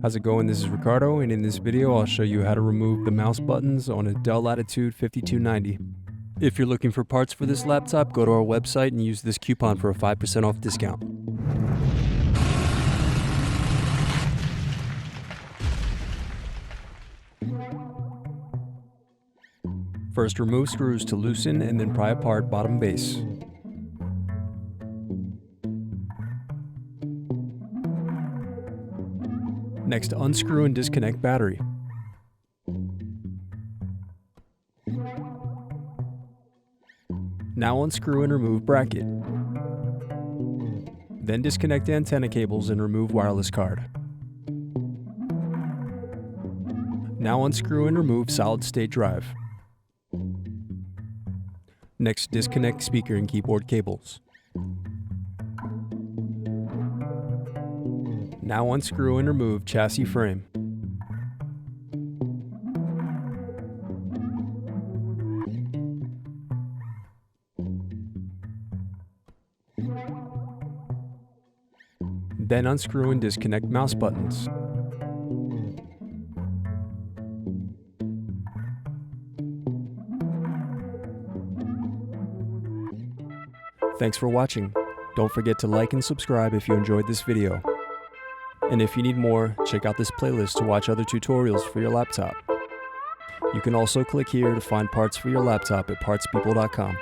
How's it going? This is Ricardo, and in this video I'll show you how to remove the mouse buttons on a Dell Latitude 5290. If you're looking for parts for this laptop, go to our website and use this coupon for a 5% off discount. First, remove screws to loosen and then pry apart bottom base. Next, unscrew and disconnect battery. Now unscrew and remove bracket. Then disconnect antenna cables and remove wireless card. Now unscrew and remove solid-state drive. Next, disconnect speaker and keyboard cables. Now unscrew and remove chassis frame. Then unscrew and disconnect mouse buttons. Thanks for watching. Don't forget to like and subscribe if you enjoyed this video. And if you need more, check out this playlist to watch other tutorials for your laptop. You can also click here to find parts for your laptop at partspeople.com.